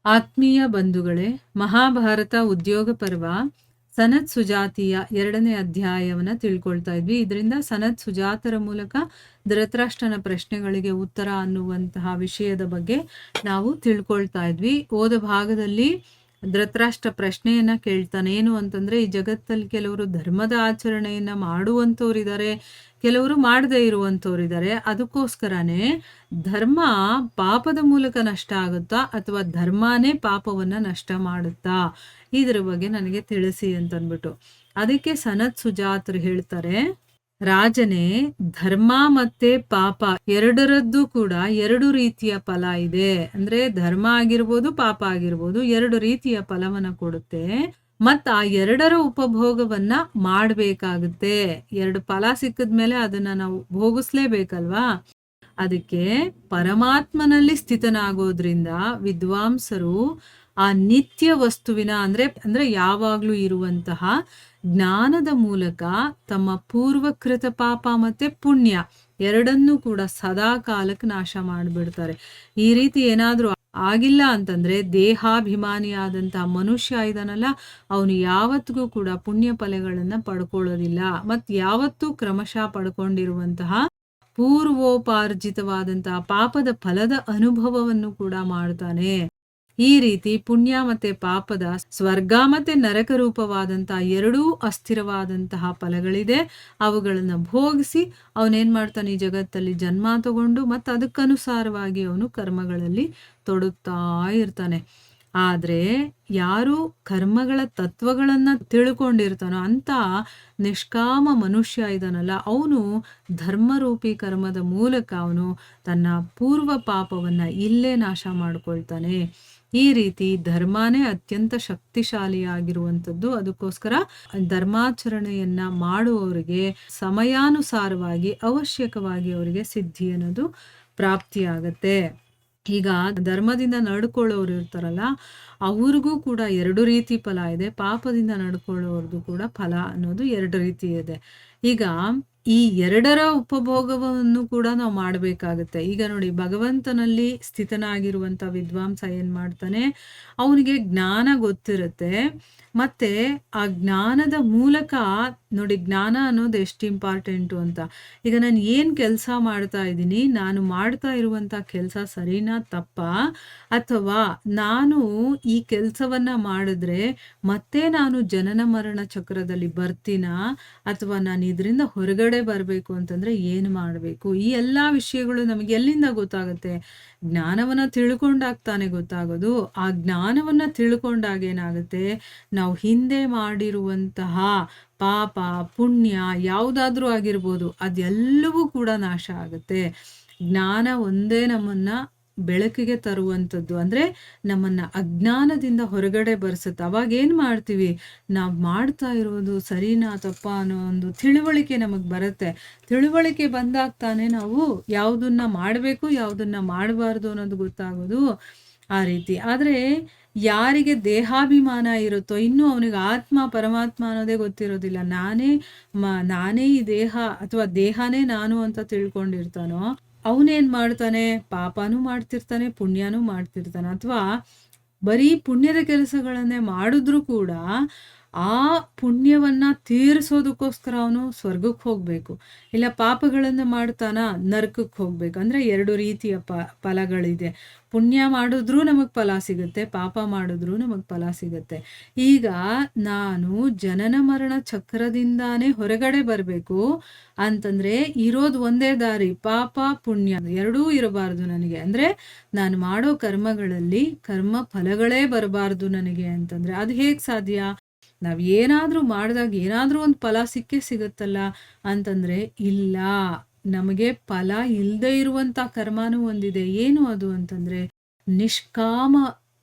ಆತ್ಮೀಯ ಬಂಧುಗಳೇ, ಮಹಾಭಾರತ ಉದ್ಯೋಗ ಪರ್ವ ಸನತ್ ಸುಜಾತಿಯ 2ನೇ ಅಧ್ಯಾಯವನ್ನು ತಿಳ್ಕೊಳ್ತಾ ಇದ್ವಿ. ಇದರಿಂದ ಸನತ್ ಸುಜಾತರ ಮೂಲಕ ಧೃತರಾಷ್ಟ್ರನ ಪ್ರಶ್ನೆಗಳಿಗೆ ಉತ್ತರ ಅನ್ನುವಂತಹ ವಿಷಯದ ಬಗ್ಗೆ ನಾವು ತಿಳ್ಕೊಳ್ತಾ ಇದ್ವಿ. ಹೋದ ಭಾಗದಲ್ಲಿ ಧೃತರಾಷ್ಟ್ರ ಪ್ರಶ್ನೆಯನ್ನ ಕೇಳ್ತಾನೆ. ಏನು ಅಂತಂದ್ರೆ, ಈ ಜಗತ್ತಲ್ಲಿ ಕೆಲವರು ಧರ್ಮದ ಆಚರಣೆಯನ್ನ ಮಾಡುವಂಥವ್ರಿದ್ದಾರೆ, ಕೆಲವರು ಮಾಡದೇ ಇರುವಂಥವ್ರಿದ್ದಾರೆ. ಅದಕ್ಕೋಸ್ಕರನೇ ಧರ್ಮ ಪಾಪದ ಮೂಲಕ ನಷ್ಟ ಆಗುತ್ತಾ ಅಥವಾ ಧರ್ಮನೇ ಪಾಪವನ್ನ ನಷ್ಟ ಮಾಡುತ್ತಾ, ಇದ್ರ ಬಗ್ಗೆ ನನಗೆ ತಿಳಿಸಿ ಅಂತನ್ಬಿಟ್ಟು. ಅದಕ್ಕೆ ಸನತ್ ಸುಜಾತರು ಹೇಳ್ತಾರೆ, ರಾಜನೇ, ಧರ್ಮ ಮತ್ತೆ ಪಾಪ ಎರಡರದ್ದು ಕೂಡ 2 ರೀತಿಯ ಫಲ ಇದೆ. ಅಂದ್ರೆ ಧರ್ಮ ಆಗಿರ್ಬೋದು, ಪಾಪ ಆಗಿರ್ಬೋದು, 2 ರೀತಿಯ ಫಲವನ್ನ ಕೊಡುತ್ತೆ. ಮತ್ತ ಆ 2ರ ಉಪಭೋಗವನ್ನ ಮಾಡ್ಬೇಕಾಗುತ್ತೆ. 2 ಫಲ ಸಿಕ್ಕಿದ್ಮೇಲೆ ಅದನ್ನ ನಾವು ಭೋಗಿಸ್ಲೇಬೇಕಲ್ವಾ. ಅದಕ್ಕೆ ಪರಮಾತ್ಮನಲ್ಲಿ ಸ್ಥಿತನಾಗೋದ್ರಿಂದ ವಿದ್ವಾಂಸರು ಆ ನಿತ್ಯ ವಸ್ತುವಿನ ಅಂದ್ರೆ ಯಾವಾಗ್ಲೂ ಇರುವಂತಹ ಜ್ಞಾನದ ಮೂಲಕ ತಮ್ಮ ಪೂರ್ವಕೃತ ಪಾಪ ಮತ್ತೆ ಪುಣ್ಯ ಎರಡನ್ನೂ ಕೂಡ ಸದಾ ಕಾಲಕ್ಕೆ ನಾಶ ಮಾಡಿಬಿಡ್ತಾರೆ. ಈ ರೀತಿ ಏನಾದ್ರೂ ಆಗಿಲ್ಲ ಅಂತಂದ್ರೆ ದೇಹಾಭಿಮಾನಿಯಾದಂತಹ ಮನುಷ್ಯ ಇದಾನಲ್ಲ, ಅವನು ಯಾವತ್ತಿಗೂ ಕೂಡ ಪುಣ್ಯ ಫಲಗಳನ್ನ ಪಡ್ಕೊಳ್ಳೋದಿಲ್ಲ. ಮತ್ ಯಾವತ್ತೂ ಕ್ರಮಶಃ ಪಡ್ಕೊಂಡಿರುವಂತಹ ಪೂರ್ವೋಪಾರ್ಜಿತವಾದಂತಹ ಪಾಪದ ಫಲದ ಅನುಭವವನ್ನು ಕೂಡ ಮಾಡ್ತಾನೆ. ಈ ರೀತಿ ಪುಣ್ಯ ಮತ್ತೆ ಪಾಪದ ಸ್ವರ್ಗ ಮತ್ತೆ ನರಕ ರೂಪವಾದಂತಹ 2 ಅಸ್ಥಿರವಾದಂತಹ ಫಲಗಳಿದೆ. ಅವುಗಳನ್ನ ಭೋಗಿಸಿ ಅವನೇನ್ ಮಾಡ್ತಾನೆ, ಈ ಜಗತ್ತಲ್ಲಿ ಜನ್ಮ ತಗೊಂಡು ಮತ್ತೆ ಅದಕ್ಕನುಸಾರವಾಗಿ ಅವನು ಕರ್ಮಗಳಲ್ಲಿ ತೊಡಗ್ತಾ ಇರ್ತಾನೆ. ಆದ್ರೆ ಯಾರು ಕರ್ಮಗಳ ತತ್ವಗಳನ್ನ ತಿಳ್ಕೊಂಡಿರ್ತಾನೋ ಅಂತ ನಿಷ್ಕಾಮ ಮನುಷ್ಯ ಇದಾನಲ್ಲ, ಅವನು ಧರ್ಮರೂಪಿ ಕರ್ಮದ ಮೂಲಕ ಅವನು ತನ್ನ ಪೂರ್ವ ಪಾಪವನ್ನ ಇಲ್ಲೇ ನಾಶ ಮಾಡ್ಕೊಳ್ತಾನೆ. ಈ ರೀತಿ ಧರ್ಮನೇ ಅತ್ಯಂತ ಶಕ್ತಿಶಾಲಿಯಾಗಿರುವಂಥದ್ದು. ಅದಕ್ಕೋಸ್ಕರ ಧರ್ಮಾಚರಣೆಯನ್ನ ಮಾಡುವವರಿಗೆ ಸಮಯಾನುಸಾರವಾಗಿ ಅವಶ್ಯಕವಾಗಿ ಅವರಿಗೆ ಸಿದ್ಧಿ ಅನ್ನೋದು ಪ್ರಾಪ್ತಿಯಾಗತ್ತೆ. ಈಗ ಧರ್ಮದಿಂದ ನಡ್ಕೊಳ್ಳೋರು ಇರ್ತಾರಲ್ಲ, ಅವ್ರಿಗೂ ಕೂಡ 2 ರೀತಿ ಫಲ ಇದೆ. ಪಾಪದಿಂದ ನಡ್ಕೊಳ್ಳೋರ್ದು ಕೂಡ ಫಲ ಅನ್ನೋದು 2 ರೀತಿ ಇದೆ. ಈಗ ಈ 2ರ ಉಪಭೋಗವನ್ನು ಕೂಡ ನಾವು ಮಾಡಬೇಕಾಗತ್ತೆ. ಈಗ ನೋಡಿ, ಭಗವಂತನಲ್ಲಿ ಸ್ಥಿತನಾಗಿರುವಂತ ವಿದ್ವಾಂಸ ಏನ್ ಮಾಡ್ತಾನೆ, ಅವನಿಗೆ ಜ್ಞಾನ ಗೊತ್ತಿರುತ್ತೆ. ಮತ್ತೆ ಆ ಜ್ಞಾನದ ಮೂಲಕ ನೋಡಿ, ಜ್ಞಾನ ಅನ್ನೋದು ಎಷ್ಟು ಇಂಪಾರ್ಟೆಂಟು ಅಂತ. ಈಗ ನಾನು ಏನ್ ಕೆಲಸ ಮಾಡ್ತಾ ಇದ್ದೀನಿ, ನಾನು ಮಾಡ್ತಾ ಇರುವಂತ ಕೆಲಸ ಸರಿನಾ ತಪ್ಪಾ, ಅಥವಾ ನಾನು ಈ ಕೆಲಸವನ್ನ ಮಾಡಿದ್ರೆ ಮತ್ತೆ ನಾನು ಜನನ ಮರಣ ಚಕ್ರದಲ್ಲಿ ಬರ್ತೀನಾ, ಅಥವಾ ನಾನು ಇದರಿಂದ ಹೊರಗಡೆ ಬರಬೇಕು ಅಂತಂದ್ರೆ ಏನು ಮಾಡಬೇಕು, ಈ ಎಲ್ಲಾ ವಿಷಯಗಳು ನಮಗೆ ಎಲ್ಲಿಂದ ಗೊತ್ತಾಗುತ್ತೆ? ಜ್ಞಾನವನ್ನ ತಿಳ್ಕೊಂಡಾಗ್ತಾನೆ ಗೊತ್ತಾಗೋದು. ಆ ಜ್ಞಾನವನ್ನ ತಿಳ್ಕೊಂಡಾಗ ಏನಾಗುತ್ತೆ, ನಾವು ಹಿಂದೆ ಮಾಡಿರುವಂತಹ ಪಾಪ ಪುಣ್ಯ ಯಾವುದಾದ್ರೂ ಆಗಿರ್ಬೋದು, ಅದೆಲ್ಲವೂ ಕೂಡ ನಾಶ ಆಗುತ್ತೆ. ಜ್ಞಾನ ಒಂದೇ ನಮ್ಮನ್ನ ಬೆಳಕಿಗೆ ತರುವಂಥದ್ದು. ಅಂದ್ರೆ ನಮ್ಮನ್ನ ಅಜ್ಞಾನದಿಂದ ಹೊರಗಡೆ ಬರ್ಸುತ್ತೆ. ಅವಾಗ ಏನ್ ಮಾಡ್ತೀವಿ, ನಾವು ಮಾಡ್ತಾ ಇರೋದು ಸರಿನಾ ತಪ್ಪಾ ಅನ್ನೋ ಒಂದು ತಿಳುವಳಿಕೆ ನಮಗ್ ಬರುತ್ತೆ. ತಿಳುವಳಿಕೆ ಬಂದಾಗ ತಾನೇ ನಾವು ಯಾವುದನ್ನ ಮಾಡಬೇಕು ಯಾವುದನ್ನ ಮಾಡಬಾರ್ದು ಅನ್ನೋದು ಗೊತ್ತಾಗೋದು. ಆ ರೀತಿ ಆದ್ರೆ ಯಾರಿಗೆ ದೇಹಾಭಿಮಾನ ಇರುತ್ತೋ, ಇನ್ನೂ ಅವನಿಗೆ ಆತ್ಮ ಪರಮಾತ್ಮ ಅನ್ನೋದೇ ಗೊತ್ತಿರೋದಿಲ್ಲ, ನಾನೇ ಈ ದೇಹ ಅಥವಾ ದೇಹನೇ ನಾನು ಅಂತ ತಿಳ್ಕೊಂಡಿರ್ತಾನೋ, ಅವನೇನ್ ಮಾಡ್ತಾನೆ, ಪಾಪನೂ ಮಾಡ್ತಿರ್ತಾನೆ ಪುಣ್ಯನೂ ಮಾಡ್ತಿರ್ತಾನೆ. ಅಥವಾ ಬರೀ ಪುಣ್ಯದ ಕೆಲಸಗಳನ್ನೇ ಮಾಡಿದ್ರು ಕೂಡ ಆ ಪುಣ್ಯವನ್ನ ತೀರಿಸೋದಕ್ಕೋಸ್ಕರ ಅವನು ಸ್ವರ್ಗಕ್ಕೆ ಹೋಗ್ಬೇಕು, ಇಲ್ಲ ಪಾಪಗಳನ್ನ ಮಾಡ್ತಾನ ನರಕಕ್ಕೆ ಹೋಗ್ಬೇಕು. ಅಂದ್ರೆ 2 ರೀತಿಯ ಫಲಗಳಿದೆ. ಪುಣ್ಯ ಮಾಡಿದ್ರೂ ನಮಗ್ ಫಲ ಸಿಗುತ್ತೆ, ಪಾಪ ಮಾಡಿದ್ರೂ ನಮಗ್ ಫಲ ಸಿಗುತ್ತೆ. ಈಗ ನಾನು ಜನನ ಮರಣ ಚಕ್ರದಿಂದಾನೇ ಹೊರಗಡೆ ಬರ್ಬೇಕು ಅಂತಂದ್ರೆ ಇರೋದು ಒಂದೇ ದಾರಿ, ಪಾಪ ಪುಣ್ಯ 2 ಇರಬಾರ್ದು ನನಗೆ. ಅಂದ್ರೆ ನಾನು ಮಾಡೋ ಕರ್ಮಗಳಲ್ಲಿ ಕರ್ಮ ಫಲಗಳೇ ಬರಬಾರ್ದು ನನಗೆ ಅಂತಂದ್ರೆ ಅದು ಹೇಗ್ ಸಾಧ್ಯ? ನಾವ್ ಏನಾದ್ರೂ ಮಾಡಿದಾಗ ಏನಾದ್ರೂ ಒಂದು ಫಲ ಸಿಕ್ಕೇ ಸಿಗುತ್ತಲ್ಲ ಅಂತಂದ್ರೆ ಇಲ್ಲ, ನಮಗೆ ಫಲ ಇಲ್ಲದೆ ಇರುವಂತ ಕರ್ಮನೂ ಒಂದಿದೆ. ಏನು ಅದು ಅಂತಂದ್ರೆ ನಿಷ್ಕಾಮ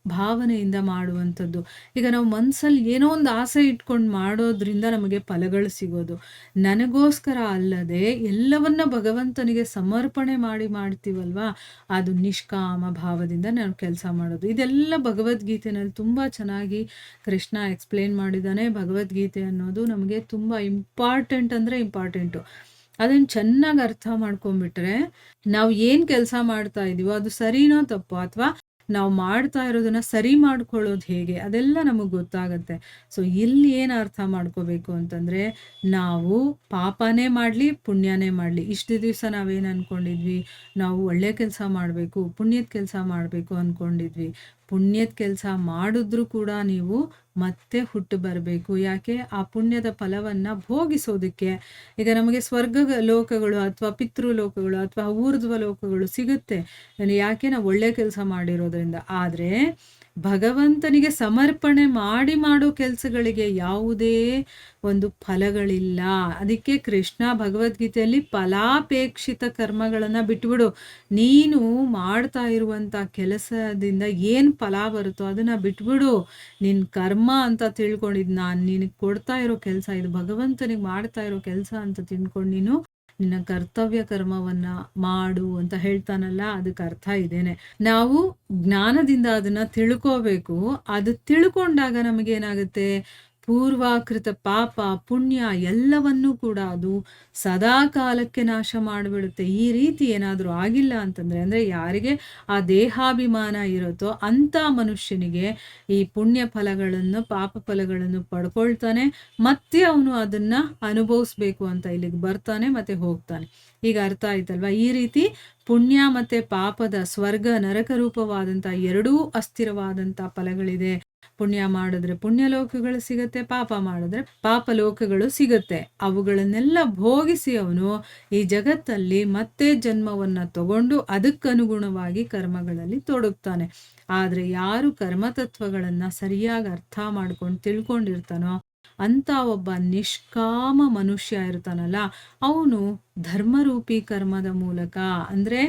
ಭಾವನೆಯಿಂದ ಮಾಡುವಂಥದ್ದು. ಈಗ ನಾವು ಮನ್ಸಲ್ಲಿ ಏನೋ ಒಂದು ಆಸೆ ಇಟ್ಕೊಂಡು ಮಾಡೋದ್ರಿಂದ ನಮಗೆ ಫಲಗಳು ಸಿಗೋದು. ನನಗೋಸ್ಕರ ಅಲ್ಲದೆ ಎಲ್ಲವನ್ನ ಭಗವಂತನಿಗೆ ಸಮರ್ಪಣೆ ಮಾಡ್ತೀವಲ್ವಾ, ಅದು ನಿಷ್ಕಾಮ ಭಾವದಿಂದ ನಾವು ಕೆಲಸ ಮಾಡೋದು. ಇದೆಲ್ಲ ಭಗವದ್ಗೀತೆನಲ್ಲಿ ತುಂಬಾ ಚೆನ್ನಾಗಿ ಕೃಷ್ಣ ಎಕ್ಸ್ಪ್ಲೇನ್ ಮಾಡಿದ್ದಾನೆ. ಭಗವದ್ಗೀತೆ ಅನ್ನೋದು ನಮಗೆ ತುಂಬಾ ಇಂಪಾರ್ಟೆಂಟ್ ಅಂದ್ರೆ ಇಂಪಾರ್ಟೆಂಟು. ಅದನ್ನ ಚೆನ್ನಾಗಿ ಅರ್ಥ ಮಾಡ್ಕೊಂಡ್ಬಿಟ್ರೆ ನಾವು ಏನ್ ಕೆಲಸ ಮಾಡ್ತಾ ಇದೀವೋ ಅದು ಸರಿನೋ ತಪ್ಪೋ, ಅಥವಾ ನಾವು ಮಾಡ್ತಾ ಇರೋದನ್ನ ಸರಿ ಮಾಡ್ಕೊಳ್ಳೋದು ಹೇಗೆ ಅದೆಲ್ಲ ನಮಗೆ ಗೊತ್ತಾಗತ್ತೆ. ಸೊ ಇಲ್ಲಿ ಏನು ಅರ್ಥ ಮಾಡ್ಕೋಬೇಕು ಅಂತಂದ್ರೆ, ನಾವು ಪಾಪನೇ ಮಾಡಲಿ ಪುಣ್ಯನೇ ಮಾಡಲಿ, ಇಷ್ಟು ದಿವಸ ನಾವೇನು ಅನ್ಕೊಂಡಿದ್ವಿ, ನಾವು ಒಳ್ಳೆ ಕೆಲಸ ಮಾಡಬೇಕು, ಪುಣ್ಯದ ಕೆಲಸ ಮಾಡಬೇಕು ಅನ್ಕೊಂಡಿದ್ವಿ. ಪುಣ್ಯದ ಕೆಲಸ ಮಾಡಿದ್ರೂ ಕೂಡ ನೀವು ಮತ್ತೆ ಹುಟ್ಟು ಬರಬೇಕು. ಯಾಕೆ? ಆ ಪುಣ್ಯದ ಫಲವನ್ನು ಭೋಗಿಸೋದಕ್ಕೆ. ಈಗ ನಮಗೆ ಸ್ವರ್ಗ ಲೋಕಗಳು ಅಥವಾ ಪಿತೃಲೋಕಗಳು ಅಥವಾ ಊರ್ಧ್ವ ಲೋಕಗಳು ಸಿಗುತ್ತೆ. ಯಾಕೆ? ನಾವು ಒಳ್ಳೆ ಕೆಲಸ ಮಾಡಿರೋದ್ರಿಂದ. ಆದರೆ ಭಗವಂತನಿಗೆ ಸಮರ್ಪಣೆ ಮಾಡಿ ಮಾಡೋ ಕೆಲಸಗಳಿಗೆ ಯಾವುದೇ ಒಂದು ಫಲಗಳಿಲ್ಲ. ಅದಕ್ಕೆ ಕೃಷ್ಣ ಭಗವದ್ಗೀತೆಯಲ್ಲಿ ಫಲಾಪೇಕ್ಷಿತ ಕರ್ಮಗಳನ್ನು ಬಿಟ್ಬಿಡು, ನೀನು ಮಾಡ್ತಾ ಇರುವಂಥ ಕೆಲಸದಿಂದ ಏನು ಫಲ ಬರುತ್ತೋ ಅದನ್ನು ಬಿಟ್ಬಿಡು, ನಿನ್ನ ಕರ್ಮ ಅಂತ ತಿಳ್ಕೊಂಡಿದ್ದು, ನಾನು ನಿನಗೆ ಕೊಡ್ತಾ ಇರೋ ಕೆಲಸ ಇದು ಭಗವಂತನಿಗೆ ಮಾಡ್ತಾ ಇರೋ ಕೆಲಸ ಅಂತ ತಿಳ್ಕೊಂಡು ನೀನು ನಿನ್ನ ಕರ್ತವ್ಯ ಕರ್ಮವನ್ನ ಮಾಡು ಅಂತ ಹೇಳ್ತಾನಲ್ಲ, ಅದಕ್ಕೆ ಅರ್ಥ ಇದೇನೆ. ನಾವು ಜ್ಞಾನದಿಂದ ಅದನ್ನ ತಿಳ್ಕೋಬೇಕು. ಅದು ತಿಳ್ಕೊಂಡಾಗ ನಮಗೇನಾಗುತ್ತೆ, ಪೂರ್ವಾಕೃತ ಪಾಪ ಪುಣ್ಯ ಎಲ್ಲವನ್ನೂ ಕೂಡ ಅದು ಸದಾ ಕಾಲಕ್ಕೆ ನಾಶ ಮಾಡಿಬಿಡುತ್ತೆ. ಈ ರೀತಿ ಏನಾದರೂ ಆಗಿಲ್ಲ ಅಂತಂದರೆ, ಅಂದರೆ ಯಾರಿಗೆ ಆ ದೇಹಾಭಿಮಾನ ಇರುತ್ತೋ ಅಂಥ ಮನುಷ್ಯನಿಗೆ ಈ ಪುಣ್ಯ ಫಲಗಳನ್ನು ಪಾಪ ಫಲಗಳನ್ನು ಪಡ್ಕೊಳ್ತಾನೆ, ಮತ್ತೆ ಅವನು ಅದನ್ನು ಅನುಭವಿಸ್ಬೇಕು ಅಂತ ಇಲ್ಲಿಗೆ ಬರ್ತಾನೆ ಮತ್ತೆ ಹೋಗ್ತಾನೆ. ಈಗ ಅರ್ಥ ಆಯ್ತಲ್ವಾ? ಈ ರೀತಿ ಪುಣ್ಯ ಮತ್ತು ಪಾಪದ ಸ್ವರ್ಗ ನರಕ ರೂಪವಾದಂಥ ಎರಡೂ ಅಸ್ಥಿರವಾದಂಥ ಫಲಗಳಿದೆ. ಪುಣ್ಯ ಮಾಡಿದ್ರೆ ಪುಣ್ಯ ಲೋಕಗಳು ಸಿಗುತ್ತೆ, ಪಾಪ ಮಾಡಿದ್ರೆ ಪಾಪ ಲೋಕಗಳು ಸಿಗುತ್ತೆ. ಅವುಗಳನ್ನೆಲ್ಲ ಭೋಗಿಸಿ ಅವನು ಈ ಜಗತ್ತಲ್ಲಿ ಮತ್ತೆ ಜನ್ಮವನ್ನ ತಗೊಂಡು ಅದಕ್ಕನುಗುಣವಾಗಿ ಕರ್ಮಗಳಲ್ಲಿ ತೊಡಗ್ತಾನೆ. ಆದರೆ ಯಾರು ಕರ್ಮತತ್ವಗಳನ್ನ ಸರಿಯಾಗಿ ಅರ್ಥ ಮಾಡ್ಕೊಂಡು ತಿಳ್ಕೊಂಡಿರ್ತಾನೋ ಅಂತ ಒಬ್ಬ ನಿಷ್ಕಾಮ ಮನುಷ್ಯ ಇರ್ತಾನಲ್ಲ, ಅವನು ಧರ್ಮರೂಪಿ ಕರ್ಮದ ಮೂಲಕ, ಅಂದರೆ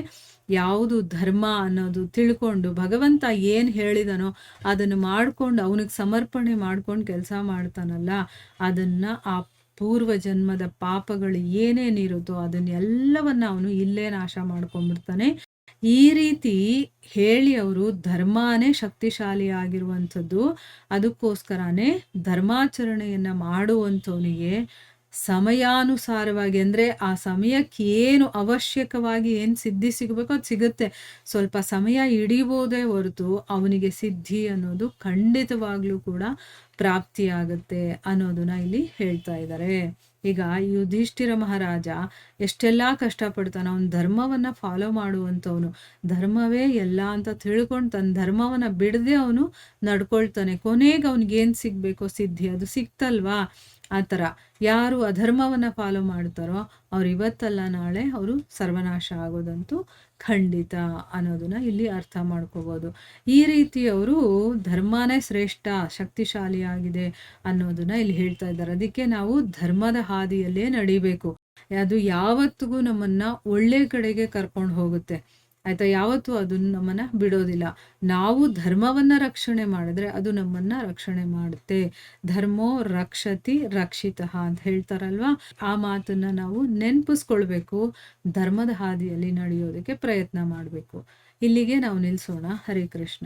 ಯಾವುದು ಧರ್ಮ ಅನ್ನೋದು ತಿಳ್ಕೊಂಡು ಭಗವಂತ ಏನು ಹೇಳಿದನೋ ಅದನ್ನು ಮಾಡ್ಕೊಂಡು ಅವನಿಗೆ ಸಮರ್ಪಣೆ ಮಾಡ್ಕೊಂಡು ಕೆಲಸ ಮಾಡ್ತಾನಲ್ಲ, ಅದನ್ನು ಆ ಪೂರ್ವ ಜನ್ಮದ ಪಾಪಗಳು ಏನೇನಿರುತ್ತೋ ಅದನ್ನೆಲ್ಲವನ್ನ ಅವನು ಇಲ್ಲೇ ನಾಶ ಮಾಡ್ಕೊಂಡ್ಬಿಡ್ತಾನೆ. ಈ ರೀತಿ ಹೇಳಿ ಅವರು ಧರ್ಮನೇ ಶಕ್ತಿಶಾಲಿ ಆಗಿರುವಂಥದ್ದು. ಅದಕ್ಕೋಸ್ಕರನೇ ಧರ್ಮಾಚರಣೆಯನ್ನು ಮಾಡುವಂಥವನಿಗೆ ಸಮಯಾನುಸಾರವಾಗಿ, ಅಂದರೆ ಆ ಸಮಯಕ್ಕೆ ಏನು ಅವಶ್ಯಕವಾಗಿ ಏನು ಸಿದ್ಧಿ ಸಿಗಬೇಕೋ ಅದು ಸಿಗುತ್ತೆ. ಸ್ವಲ್ಪ ಸಮಯ ಹಿಡಿಬೋದೇ ಹೊರತು ಅವನಿಗೆ ಸಿದ್ಧಿ ಅನ್ನೋದು ಖಂಡಿತವಾಗ್ಲೂ ಕೂಡ ಪ್ರಾಪ್ತಿಯಾಗುತ್ತೆ ಅನ್ನೋದನ್ನ ಇಲ್ಲಿ ಹೇಳ್ತಾ ಇದ್ದಾರೆ. ಈಗ ಯುಧಿಷ್ಠಿರ ಮಹಾರಾಜ ಎಷ್ಟೆಲ್ಲ ಕಷ್ಟಪಡ್ತಾನೆ, ಅವನ ಧರ್ಮವನ್ನು ಫಾಲೋ ಮಾಡುವಂಥವನು, ಧರ್ಮವೇ ಎಲ್ಲ ಅಂತ ತಿಳ್ಕೊಂಡು ತನ್ನ ಧರ್ಮವನ್ನು ಬಿಡದೆ ಅವನು ನಡ್ಕೊಳ್ತಾನೆ. ಕೊನೆಗೆ ಅವನಿಗೇನು ಸಿಗಬೇಕೋ ಸಿದ್ಧಿ ಅದು ಸಿಕ್ತಲ್ವಾ? ಆ ಥರ ಯಾರು ಅಧರ್ಮವನ್ನು ಫಾಲೋ ಮಾಡ್ತಾರೋ ಅವ್ರು ಇವತ್ತಲ್ಲ ನಾಳೆ ಅವರು ಸರ್ವನಾಶ ಆಗೋದಂತೂ ಖಂಡಿತ ಅನ್ನೋದನ್ನ ಇಲ್ಲಿ ಅರ್ಥ ಮಾಡ್ಕೋಬೋದು. ಈ ರೀತಿ ಅವರು ಧರ್ಮನೇ ಶ್ರೇಷ್ಠ ಶಕ್ತಿಶಾಲಿಯಾಗಿದೆ ಅನ್ನೋದನ್ನ ಇಲ್ಲಿ ಹೇಳ್ತಾ ಇದ್ದಾರೆ. ಅದಕ್ಕೆ ನಾವು ಧರ್ಮದ ಹಾದಿಯಲ್ಲೇ ನಡಿಬೇಕು. ಅದು ಯಾವತ್ತಿಗೂ ನಮ್ಮನ್ನ ಒಳ್ಳೆ ಕಡೆಗೆ ಕರ್ಕೊಂಡು ಹೋಗುತ್ತೆ, ಆಯ್ತಾ? ಯಾವತ್ತೂ ಅದನ್ನು ನಮ್ಮನ್ನ ಬಿಡೋದಿಲ್ಲ. ನಾವು ಧರ್ಮವನ್ನ ರಕ್ಷಣೆ ಮಾಡಿದ್ರೆ ಅದು ನಮ್ಮನ್ನ ರಕ್ಷಣೆ ಮಾಡುತ್ತೆ. ಧರ್ಮೋ ರಕ್ಷತಿ ರಕ್ಷಿತಃ ಅಂತ ಹೇಳ್ತಾರಲ್ವಾ, ಆ ಮಾತನ್ನ ನಾವು ನೆನಪಿಸ್ಕೊಳ್ಬೇಕು. ಧರ್ಮದ ಹಾದಿಯಲ್ಲಿ ನಡೆಯೋದಕ್ಕೆ ಪ್ರಯತ್ನ ಮಾಡಬೇಕು. ಇಲ್ಲಿಗೆ ನಾವು ನಿಲ್ಲಿಸೋಣ. ಹರೇ ಕೃಷ್ಣ.